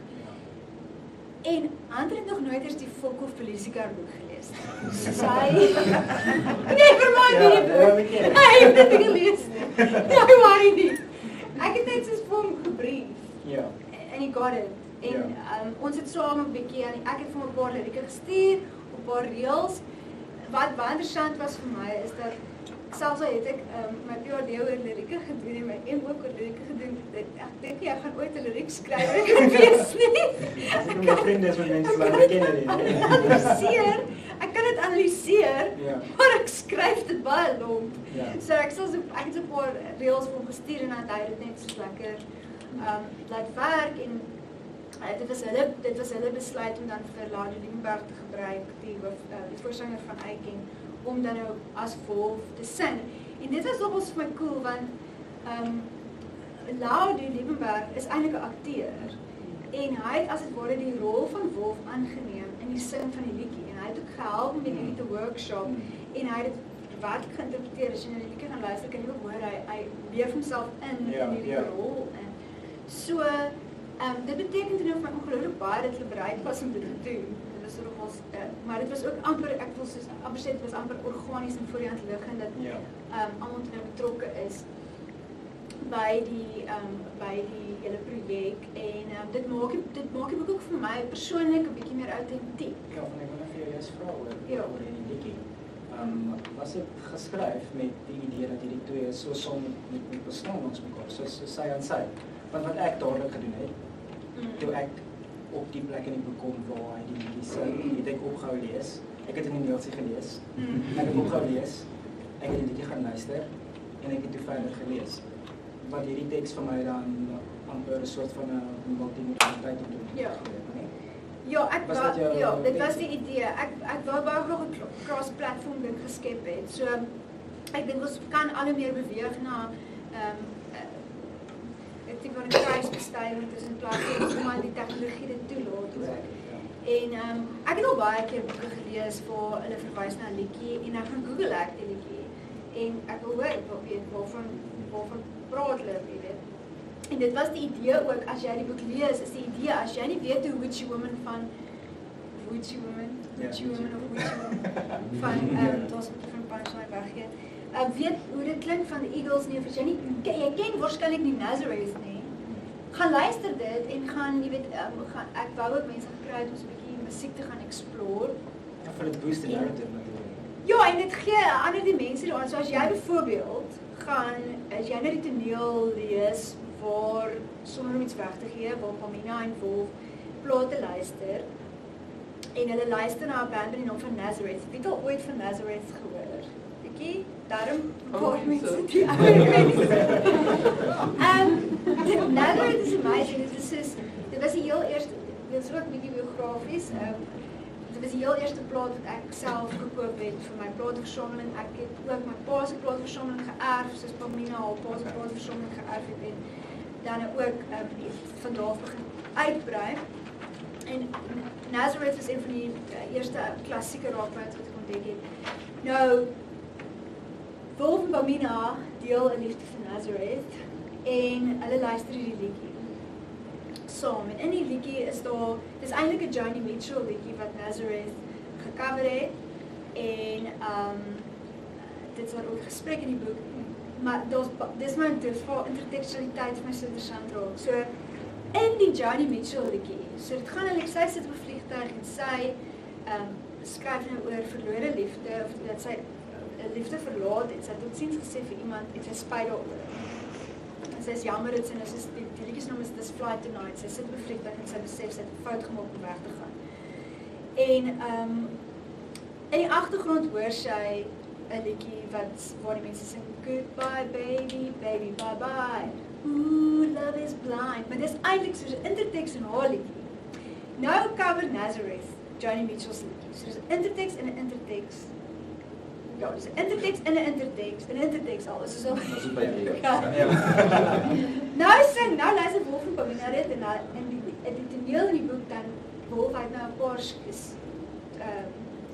En Andre het nog nooit eens die Volkhof Polisiekar boek gelees. Sy nee, vermaak nie die boek. Hy het dit nie gelees nie. Ja, worry nie. Ek het net soos vir hom gebrief. Ja. En he got it. En ons het saam 'n bietjie ek het vir hom 'n paar lirieke gestuur, 'n paar reels. Wat baie interessant was vir my is dat selfs al het ek my PhD oor lirieke gedoen en my M ook oor lirieke gedoen, ek dink ek gaan ooit 'n liriek skryf, ek kan wees nie. As ek my vriende is met mense wat ek ken analyseer, ek kan dit analyseer, maar ek skryf dit baie lomp. So ek het so 'n paar reels vir hom gestuur en hy het dit net so lekker laat werk en dit was hulle besluit om dan vir Lade Liebenberg te gebruik, die voorsanger van Eiking, om dan nou as Wolf te sing. En dit was nogals vir my cool, want Lade Liebenberg is eintlik 'n akteur. En hy het as het ware die rol van Wolf aangeneem in die sing van die liedjie. En hy het ook gehelp met die workshop en hy het dit werklik geïnterpreteer. As jy na die liedjie gaan luister, kan jy ook hoor hy leef homself in die rol. So, dit beteken toe nou vir my ongelooflik baie dat hulle bereid was om dit te doen. Dit was nogals, maar dit was ook amper, ek wil soos amper sê, dit was amper organies en voor die hand liggend dat almal toe nou betrokke is by die hele projek en dit maak die boek ook vir my persoonlik 'n bietjie meer autentiek. Ja, van ek wil net vir jou eens vra oor die liedjie. Was dit geskryf met die idee dat hierdie twee so saam moet bestaan langs mekaar, soos sy en sy? Want wat ek dadelik gedoen het, toe ek op die plek in die boek kom waar hy die liedjie sing, het ek opgehou lees. Ek het in die mailsie gelees. Ek het opgehou lees. Ek het die liedjie gaan luister en ek het toe verder gelees. Wat hierdie teks vir my dan amper 'n soort van 'n multimodaliteit te doen. Ja, dit was die idee. Ek wou baie graag 'n cross-platform ding geskep het. So ek dink ons kan al hoe meer beweeg na ek dink van 'n kruisbestuiving tussen platforms omdat die tegnologie dit toelaat ook. En ek het al baie keer boeke gelees waar hulle verwys na 'n liedjie en dan gaan Google ek die liedjie en ek wil weet waarvan praat hulle, jy weet. En dit was die idee ook, as jy die boek lees, is die idee, as jy nie weet hoe Witchy Woman van Witchy Woman van, daar's van Punchline weggeet, weet hoe dit klink van die Eagles nie, of as jy nie, jy ken waarskynlik nie Nazareth nie, gaan luister dit en gaan, jy weet, ek wou ook mense gekry het om so 'n bietjie musiek te gaan explore. Ja, vir dit boost die narrative natuurlijk. Ja, en dit gee 'n ander dimensie daaraan, so as jy byvoorbeeld as jy na die toneel lees, waar, sonder om iets weg te gee, waar Pamina en Wolf plate luister, en hulle luister na 'n band met die naam van Nazareth. Wie het al ooit van Nazareth gehoor? Ekkie, daarom paar mense die ouer mense. Nazareth is amazing, dit was die heel eerste, dit is ook bietjie biografies, dit was die heel eerste plaat wat ek self gekoop het vir my plaatversameling. Ek het ook my pa se plaatversameling geërf, soos Pamina haar pa se plaatversameling geërf het en dan ook van daar begin uitbrei. En Nazareth was een van die eerste klassieke rockbands wat ek ontdek het. Nou, Wolf en Pamina deel 'n liefde vir Nazareth en hulle luister hierdie liedjie saam. En in die liedjie is daar, dis eintlik 'n Joni Mitchell liedjie wat Nazareth gecover het en dit is ook gesprek in die boek. Maar dis my intertekstualiteit vir my so interessant raak. So in die Joni Mitchell liedjie, so dit gaan sy sit op 'n vliegtuig en sy skryf nou oor verlore liefde, of dat sy 'n liefde verlaat het. Sy het totiens gesê vir iemand en sy spyt daaroor. En sy is jammer dit sy nou soos die liedjie se naam is This Flight Tonight. Sy sit op 'n vliegtuig en sy besef sy het 'n fout gemaak om weg te gaan. En in die agtergrond hoor sy 'n liedjie waar die mense sing Goodbye baby, baby bye bye. Ooh, love is blind. Maar dis eintlik soos 'n intertekst in haar liedjie. Nou cover Nazareth, Joni Mitchell's liedjie. So dis 'n intertekst en 'n intertekst. Ja, dis 'n intertekst en 'n intertekst. 'n intertekst al. Dis so. Dis by die. Ja. Nou luister Wolf en Pamina dit en die toneel in die boek dan Wolf uit nou 'n paar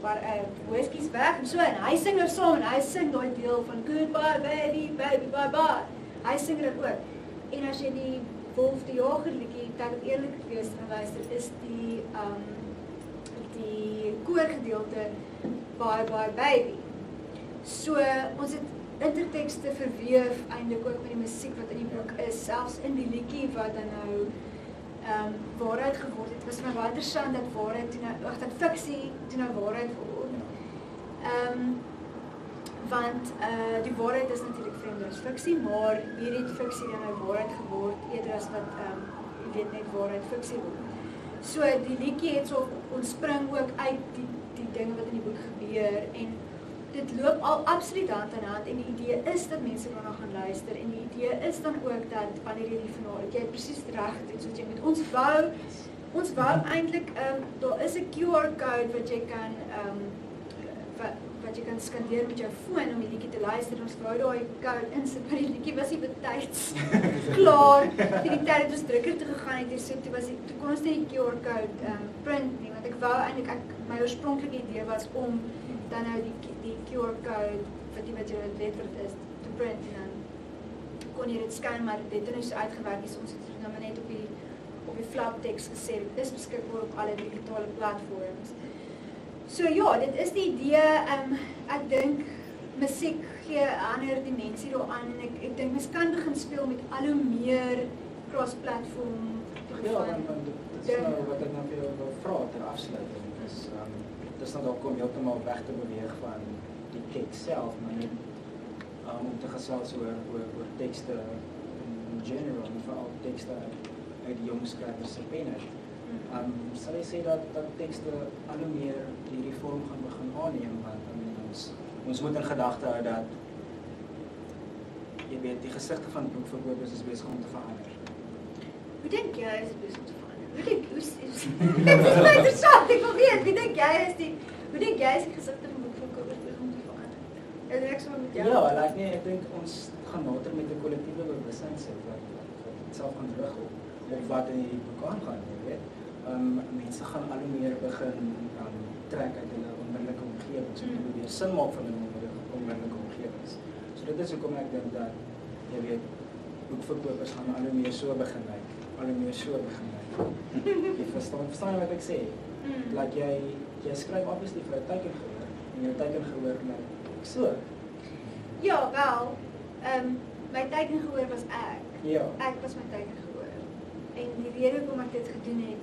waar whiskies weg en so en hy sing er saam en hy sing daai deel van Goodbye baby, baby bye bye. Hy sing dit ook. En as jy die Wolf die Jager liedjie dan eerlik wees en luister is die koorgedeelte Bye Bye Baby. So ons het intertekste verweef eintlik ook met die musiek wat in die boek is, selfs in die liedjie wat dan nou waarheid geword het. Het was my baie interessant dat waarheid toe nou, dat fiksie toe nou waarheid geword. Want die waarheid is natuurlik vreemder as fiksie, maar hierdie fiksie dan nou waarheid geword eerder as wat jy weet net waarheid fiksie word. So die liedjie het so ontspring ook uit die dinge wat in die boek gebeur en dit loop al absoluut hand in hand en die idee is dat mense daarna gaan luister en die idee is dan ook dat wanneer jy die finale, jy het presies reg gedoen soos jy met ons wou eintlik daar is 'n QR code wat jy kan wat jy kan skandeer met jou foon om die liedjie te luister. Ons wou daai code insit, maar die liedjie was nie betyds klaar. Teen die tyd het ons drukker toe gegaan het, so toe kon ons nie die QR code print nie, want ek wou eintlik my oorspronklike idee was om dan nou die QR code wat jy letterlik is te print en dan kon jy dit scan, maar dit het nou so uitgewerk is ons het nou net op die flaptekst gesê, dit is beskikbaar op alle digitale platforms. So ja, dit is die idee, ek dink musiek gee 'n ander dimensie daaraan en ek dink mens kan begin speel met al hoe meer cross-platform. Ja, want dit is nou wat ek nou vir jou wil vra ter afsluiting. Dis nou dalk om heeltemal weg te beweeg van die teks self, maar net om te gesels oor tekste in general, en veral tekste uit die jong skrywers se penne. Sal jy sê dat tekste al hoe meer hierdie vorm gaan begin aanneem, want ons moet in gedagte hou dat jy weet, die gesigte van boekverkopers is besig om te verander. Hoe dink jy is dit besig om te verander? Hoe dink jy is die gesigte van boekverkopers besig om te verander? Ek sou met jou. Ja, ek dink ons gaan nader met 'n kollektiewe bewussyn sit wat self gaan terug op wat in die boek aangaan, jy weet. Mense gaan al hoe meer begin trek uit hulle onmiddellike omgewings, so hulle weer sin maak van hulle onmiddellike omgewings. So dit is hoekom ek dink dat, jy weet, boekverkopers gaan al hoe meer so begin lyk, al hoe meer so begin lyk. Jy verstaan wat ek sê? Like jy skryf obviously vir 'n teikengehoor, en jou teikengehoor lyk so. Ja, wel, my teikengehoor was ek. Ja. Ek was my teikengehoor. En die rede hoekom ek dit gedoen het,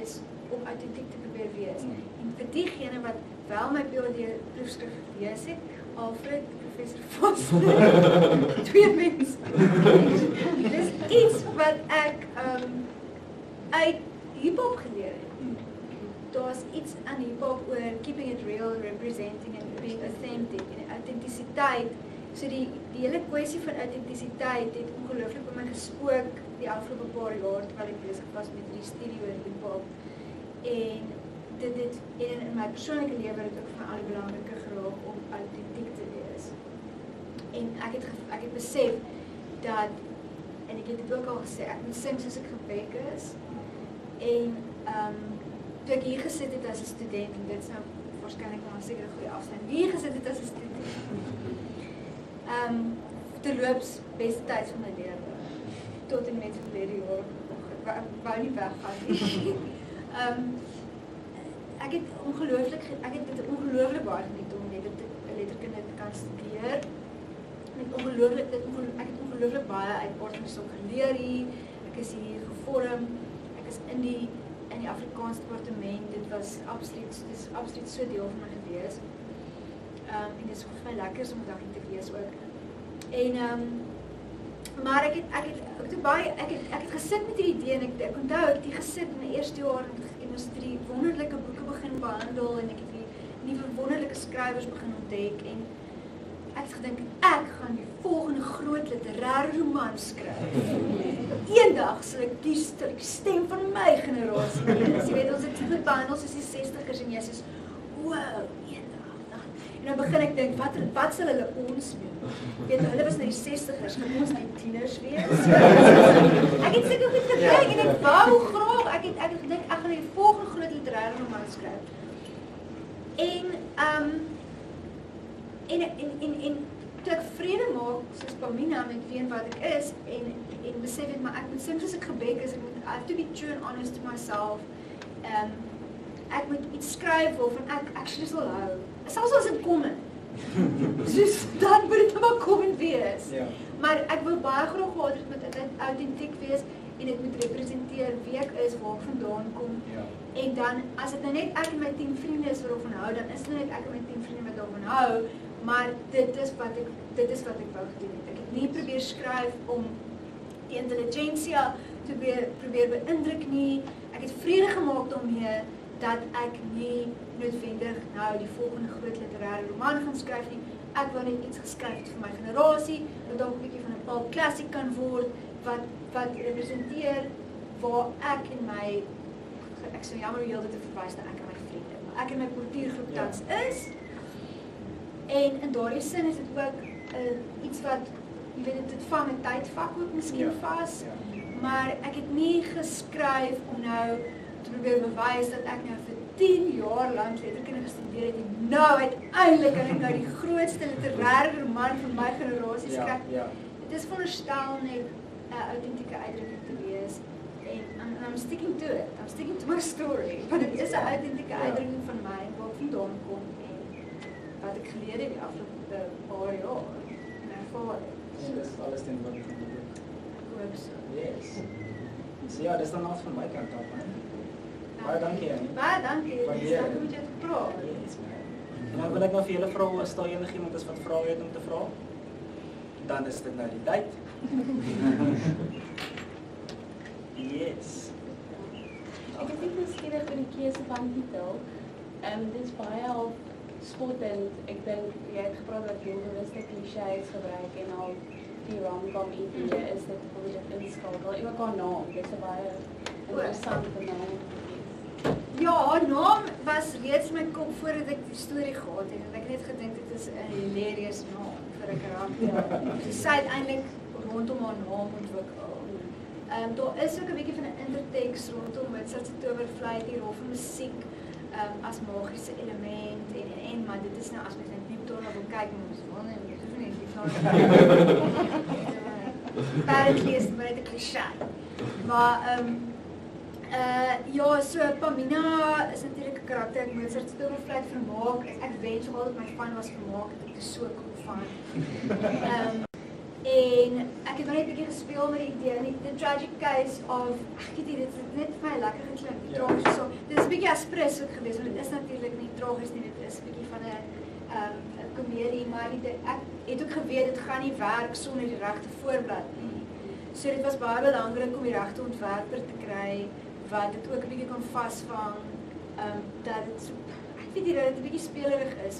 is om authentiek te probeer wees. En vir diegene wat wel my PhD-proefskrif gelees het, Alfred, professor Vos, twee mense. Dis iets wat ek uit hiphop geleer het. Daar's iets aan hiphop oor keeping it real, representing and being authentic en authenticiteit. So die hele kwessie van authenticiteit het ongelooflik by my gespook die afgelope paar jaar terwyl ek besig was met die studie oor hiphop. En dit in my persoonlike lewe het ook van al die belangriker geraak om authentiek te wees. En ek het besef dat, en ek het dit ook al gesê, ek moet sing soos ek gebek is. En toe ek hier gesit het as 'n student, en dit is nou waarskynlik maar seker 'n goeie afstand, hier gesit het as 'n student. Terloops, beste tyd van my lewe. Tot en met verlede jaar, ek wou nie weggaan nie. Ek het dit ongelooflik baie geniet om letterkunde te kan studeer. Ek het ongelooflik baie uit aard van die saak geleer hier. Ek is hier gevorm. Ek is in die Afrikaans departement. Dit is absoluut so deel van my gewees. En dit is vir my lekker om vandag hier te wees ook. En maar ek het gesit met die idee en ek onthou ek het gesit in my eerste jaar en ons het die wonderlike boeke begin behandel en ek het die nuwe wonderlike skrywers begin ontdek en ek het gedink ek gaan die volgende groot literêre roman skryf. Eendag sal ek die stem van my generasie wees. Jy weet ons het dit behandel soos die 60ers en jy sê wow, eendag. En dan begin ek dink wat sal hulle ons doen? Weet hulle was nou die 60ers, gaan ons die tieners wees. na met wie en wat ek is, en besef het, maar ek moet sing soos ek gebek is, I have to be true and honest to myself, ek moet iets skryf waarvan ek actually sal hou, selfs as dit kom in, soos dan moet dit maar kom en wees, maar ek wil baie graag gehad het met dit authentiek wees, en ek moet representeer wie ek is, waar ek vandaan kom, en dan, as dit nou net ek en my 10 vriende is waarvan hou, dan is dit net ek en my 10 vriende wat daarvan hou, maar dit is wat ek wou gedoen het. Ek het nie probeer skryf om die intelligensia te probeer beïndruk nie, ek het vrede gemaak daarmee, dat ek nie noodwendig nou die volgende groot literêre roman gaan skryf nie, ek wou net iets geskryf het vir my generasie, wat dalk 'n bietjie van 'n pulp klassiek kan word, wat representeer waar ek en my, ek sou jammer hoe heel dit te verwys na ek en my vriende, maar ek en my kultuurgroep tans is, en in daardie sin is dit ook iets wat, jy weet, dit vang 'n tydvak ook miskien vas, maar ek het nie geskryf om nou te probeer bewys dat ek nou vir 10 jaar lank letterkunde gestudeer het, en nou uiteindelik kan ek nou die grootste literêre roman van my generasie skryf. Dit is veronderstel net 'n autentieke uitdrukking te wees, en I'm sticking to it, I'm sticking to my story, want dit is 'n autentieke uitdrukking van my, waar ek vandaan kom, en wat ek geleer het die afgelope paar jaar, en ervaar het. Ja, dit is alles ten wat van die boek. Ek hoop so. Yes. So ja, dit is dan alles van my kant af, man. Baie dankie, Annie. Baie dankie, dit is dankie met jou gepraat. Yes, man. En dan wil ek nou vir julle vra, as daar enigiemand is wat vrae het om te vra, dan is dit nou die tyd. Yes. Ek is net nuuskierig oor die keuse van titel. Dit is baie op spottend. Ek dink jy het gepraat dat jy bewuste clichés gebruik en al die rom-com idee is dit hoe jy dit inskakel. Ook haar naam, dit is 'n baie interessante naam. Ja, haar naam was reeds in my kop voordat ek die storie gehad het, en ek het net gedink dit is 'n hilarious naam vir 'n karakter. So sy het eintlik rondom haar naam ontwikkel. Daar is ook 'n bietjie van 'n intertekst rondom met sy towerfluit, die rol van musiek as magiese element en maar dit is nou as mens net diep daarna wil kyk, mens wil nie diep apparently is maar net 'n cliché. Maar ja, so Pamina is natuurlik 'n karakter, ek moet sy towerfluit Vermaak, ek weet so altyd my fan was Vermaak, ek is so cool van. En ek het maar net 'n bietjie gespeel met die idee, en the tragic case of, dit is net vir my lekker geklink, tragies so. Dit is 'n bietjie aspres ook geweest, want dit is natuurlik nie tragies nie, dit is 'n bietjie van 'n komedie, maar ek het ook geweet dit gaan nie werk sonder die regte voorblad nie. So dit was baie belangrik om die regte ontwerper te kry wat dit ook 'n bietjie kan vasvang, dat dit so, ek weet nie dat dit 'n bietjie spelerig is,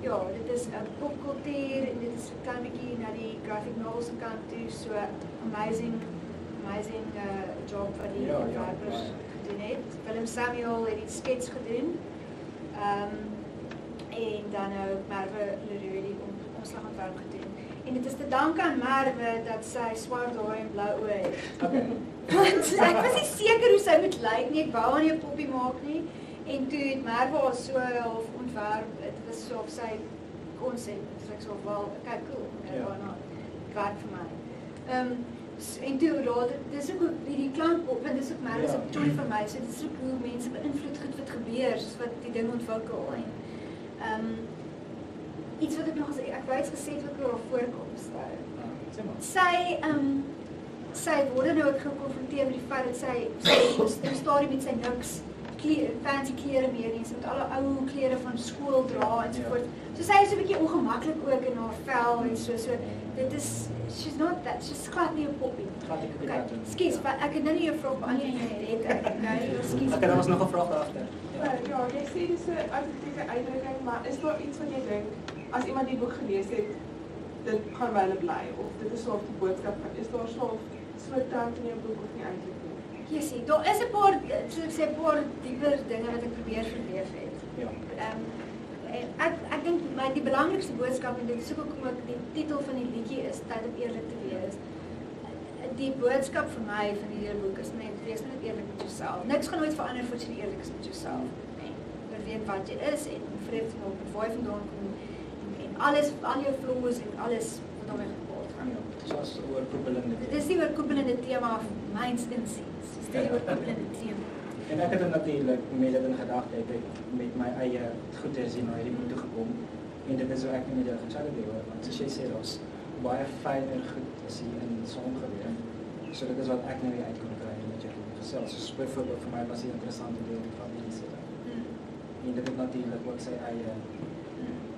ja, dit is 'n popkultuur en dit is 'n klein bietjie na die graphic novels kant toe, so amazing job wat die ontwerpers gedoen het. Willem Samuel het die skets gedoen, en dan nou Merwe Leroux die omslagontwerp gedoen. En dit is te danke aan Merwe dat sy swart hare en blou oë het. Okay. Want ek was nie seker hoe sy moet lyk nie, ek wou haar nie 'n poppie maak nie. En toe het Merwe haar so half ontwerp, dit was so of sy konsep, so ek so wel, kyk cool, waarna, dit werk vir my. En toe later, dis ook die klankpop, want dis ook Merwe se tool vir my, so dit is ook hoe mense beïnvloed goed wat gebeur, soos wat die ding ontwikkel. En iets wat ek nog gesê, ek wou iets gesê het wat oor haar voorkoms. Sy word nou ook gekonfronteer met die feit dat sy in stadium met sy niks fancy klere meer nie, sy moet alle ou klere van skool dra en so voort. So sy is 'n bietjie ongemaklik ook in haar vel en so dit is, she's glad nie 'n poppie. Skus, ek het nou nie jou vraag beantwoord nie. Okay, daar was nog 'n vraag daagter. Ja, jy sê dis 'n autentieke uitdrukking, maar is daar iets wat jy dink, as iemand die boek gelees het, dit gaan by hulle bly, of dit is so of die boodskap, is daar so kant in jou boek of nie eintlik nie? Jy sien, daar is 'n paar, soos ek sê, 'n paar dieper dinge wat ek probeer verweef het. Ja. Ek dink die belangrikste boodskap, en dit is ook hoekom ek die titel van die liedjie is, tyd om eerlik te wees. Die boodskap vir my van die hele boek is net, wees net eerlik met jouself. Niks gaan nooit verander voordat jy eerlik is met jouself. Jy weet wat jy is, en vrede te maak met waar jy vandaan kom, en alles, al jou flaws en alles wat daarmee gepaard Soos oorkoepelende. Dit is die oorkoepelende tema of myns insiens. Dis die oorkoepelende tema. En ek het natuurlijk met dit in gedagte, ek het met my eie goeders hier na hierdie boek toe gekom. En dit is hoe ek met jou gechat het hoor, want soos jy sê, daar's baie fijner goed is hier in saamgeweer. So dit is wat ek nou hier uit kon kry met jou gesels. Soos byvoorbeeld vir my was die interessante deel die familie sê. En dit het natuurlijk ook sy eie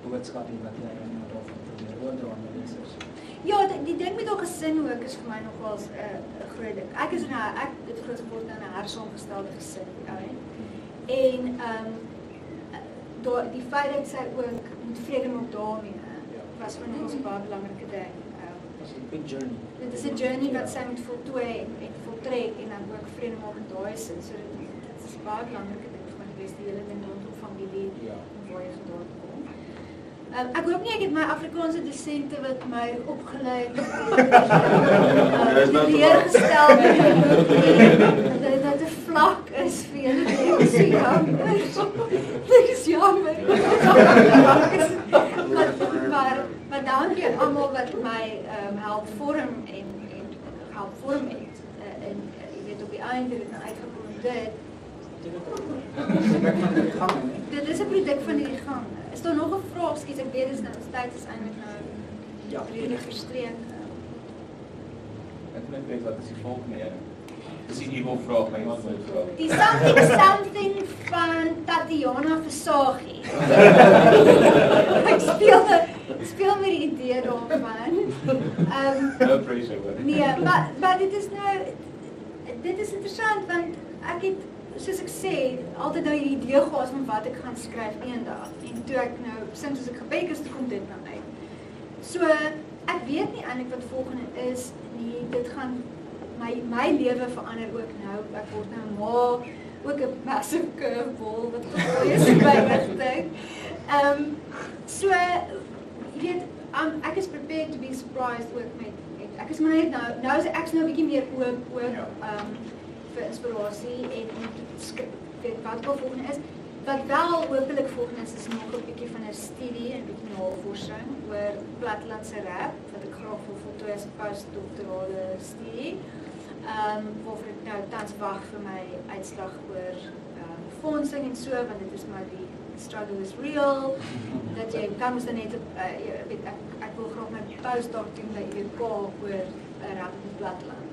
boodskap hier wat jy nou daarvan probeer oordra aan die lesers. Ja, die ding met haar gesin ook is vir my nogals 'n groot ding. Ek het groot geword in 'n hersaamgestelde gesin, en die feit dat sy ook moet vrede maak daarmee, was vir ons 'n baie belangrike ding. Dit is 'n big journey. Dit is 'n journey wat sy moet voltooi en voltrek en dan ook vrede maak in daai sin. So dit is 'n baie belangrike ding vir my gewees, die hele ding rondom familie, waar jy vandaan kom. Ek hoop nie ek het my Afrikaanse dosente wat my opgelei het leergestel dat dit vlak is vir julle. Dit is jammer. Maar dankie aan almal wat my help vorm en help vorm het. En jy weet op die einde het nou uitgekom dit. Dit is 'n produk van die gang. Is daar nog 'n vraag? Skiet ek weet dis nou tyd is eintlik nou redelik verstreek. Ek net weet wat is die volgende een? Dis die evil vraag, my vraag. Die something van Tatiana Versagie. Ek speel met die idee daarvan. No pressure hoor. Nee, maar dit is nou dit is interessant want ek het soos ek sê, altyd nou die idee gehad van wat ek gaan skryf eendag. En toe ek nou, sinds as ek gebek is, toe kom dit nou uit. So, ek weet nie eintlik wat volgende is nie, dit gaan my lewe verander ook nou. Ek word nou ma, ook 'n massive curveball wat is in my rigting. So, jy weet, ek is prepared to be surprised ook met ek is maar net nou is ek nou 'n bietjie meer oop vir inspirasie en weet wat volgende is. Wat wel hopelik volgende is nog 'n bietjie van 'n studie en 'n bietjie navorsing oor plattelandse rap wat ek graag wil voltooi as 'n postdoktorale studie. Waarvoor ek nou tans wag vir my uitslag oor befondsing en so, want dit is maar die struggle is real. Dat jy kan mos dan net weet ek wil graag my postdoc doen by UK oor rap in die platteland.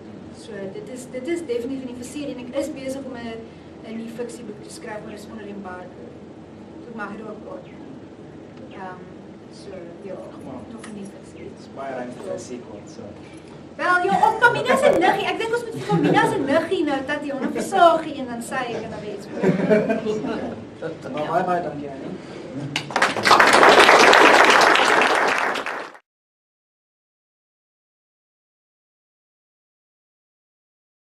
So dit is definitief nie verseker en ek is besig om 'n nuwe fiksieboek te skryf, maar dit is onder embargo. So ek mag dit ook word. So ja, nog 'n nuwe fiksie. Dit is baie ruimte vir 'n sequel, so. Wel, ja, of Pamina se niggie. Ek dink ons moet vir Pamina se niggie nou Tatiana Versagie en dan sê ek en dan weet ek. Maar baie dankie Annie.